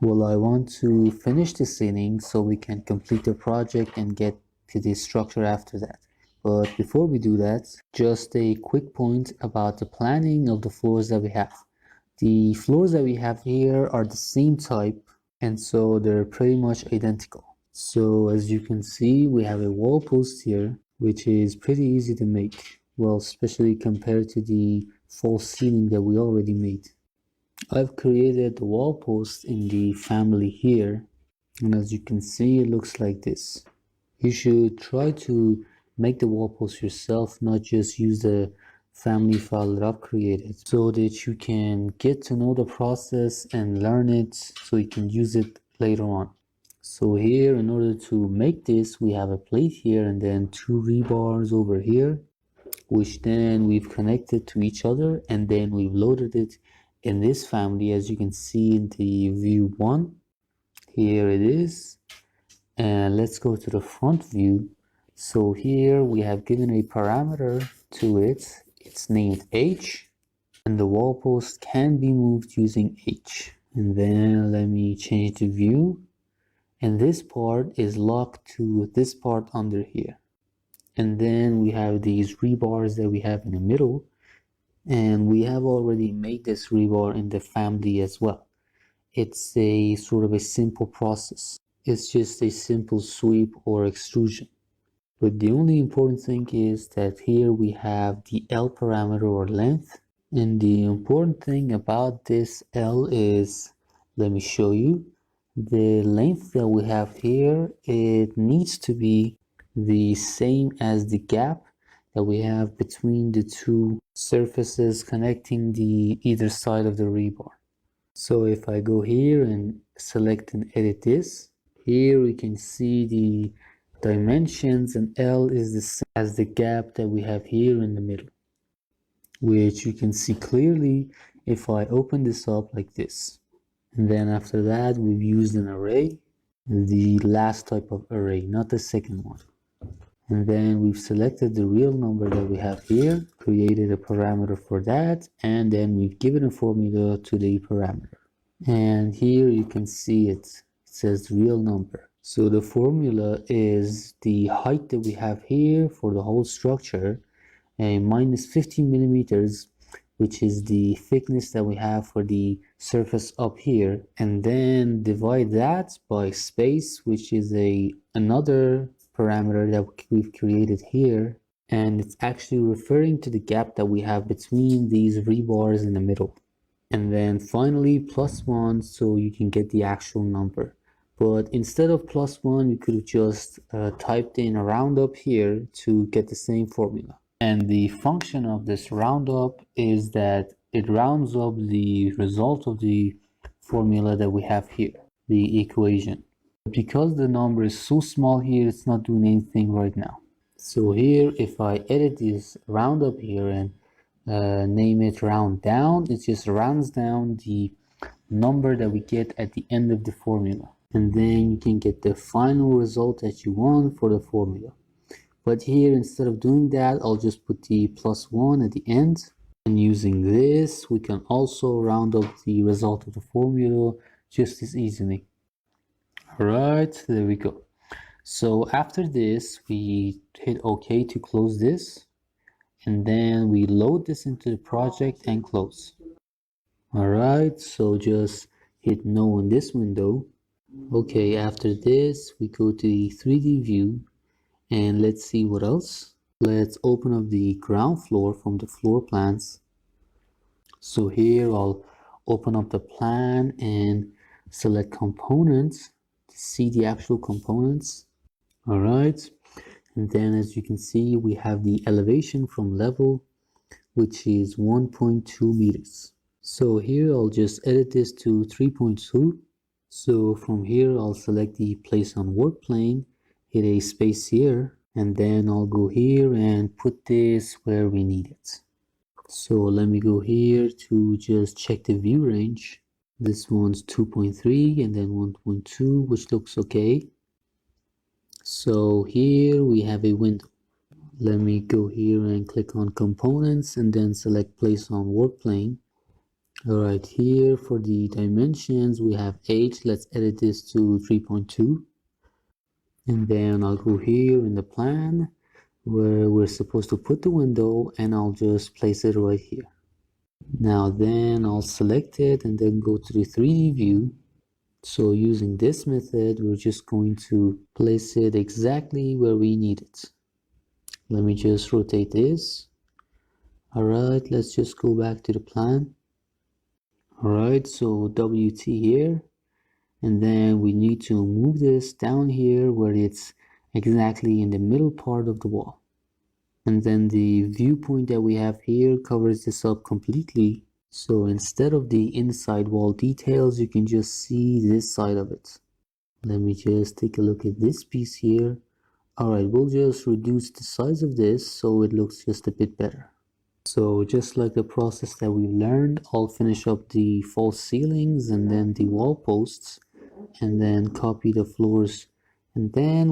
Well, I want to finish the ceiling so we can complete the project and get to the structure after that. But before we do that, just a quick point about the planning of the floors that we have. The floors that we have here are the same type, and so they're pretty much identical. So as you can see, we have a wall post here, which is pretty easy to make. Well, especially compared to the false ceiling that we already made. I've created the wall post in the family here, and as you can see, it looks like this. You should try to make the wall post yourself, not just use the family file that I've created, so that you can get to know the process and learn it so you can use it later on. So here, in order to make this, we have a plate here and then two rebars over here, which then we've connected to each other, and then we've loaded it in this family. As you can see in the view 1, here it is. And let's go to the front view. So here we have given a parameter to it. It's named H, and the wall post can be moved using H. And then let me change the view, and this part is locked to this part under here. And then we have these rebars that we have in the middle, and we have already made this rebar in the family as well. It's a sort of a simple process. It's just a simple sweep or extrusion. But the only important thing is that here we have the L parameter or length. And the important thing about this L is, let me show you, the length that we have here, it needs to be the same as the gap that we have between the two surfaces connecting the either side of the rebar. So if I go here and select and edit this, here we can see the dimensions, and L is the same as the gap that we have here in the middle, which you can see clearly if I open this up like this. And then after that, we've used an array, the last type of array, not the second one. And then we've selected the real number that we have here, created a parameter for that, and then we've given a formula to the parameter. And here you can see it says real number. So the formula is the height that we have here for the whole structure, a minus 15 millimeters, which is the thickness that we have for the surface up here, and then divide that by space, which is another parameter that we've created here, and it's actually referring to the gap that we have between these rebars in the middle. And then finally +1, so you can get the actual number. But instead of +1, you could have just typed in a roundup here to get the same formula. And the function of this roundup is that it rounds up the result of the formula that we have here, the equation. Because the number is so small here, it's not doing anything right now. So here, if I edit this roundup here and name it round down, it just rounds down the number that we get at the end of the formula. And then you can get the final result that you want for the formula. But here, instead of doing that, I'll just put the +1 at the end. And using this, we can also round up the result of the formula just as easily. All right, there we go. So after this, we hit OK to close this. And then we load this into the project and close. All right, so just hit no in this window. Okay, after this, we go to the 3D view. And let's see what else. Let's open up the ground floor from the floor plans. So here I'll open up the plan and select components to see the actual components. All right. And then as you can see, we have the elevation from level, which is 1.2 meters. So here I'll just edit this to 3.2. So from here, I'll select the place on work plane, hit a space here, and then I'll go here and put this where we need it. So let me go here to just check the view range. This one's 2.3 and then 1.2, which looks okay. So here we have a window. Let me go here and click on components and then select place on work plane. Alright, here for the dimensions we have 8. Let's edit this to 3.2. And then I'll go here in the plan where we're supposed to put the window, and I'll just place it right here. Now then I'll select it and then go to the 3D view. So using this method, we're just going to place it exactly where we need it. Let me just rotate this. Alright, let's just go back to the plan. Alright, so WT here. And then we need to move this down here where it's exactly in the middle part of the wall. And then the viewpoint that we have here covers this up completely. So instead of the inside wall details, you can just see this side of it. Let me just take a look at this piece here. Alright, we'll just reduce the size of this so it looks just a bit better. So just like the process that we've learned, I'll finish up the false ceilings and then the wall posts, and then copy the floors, and then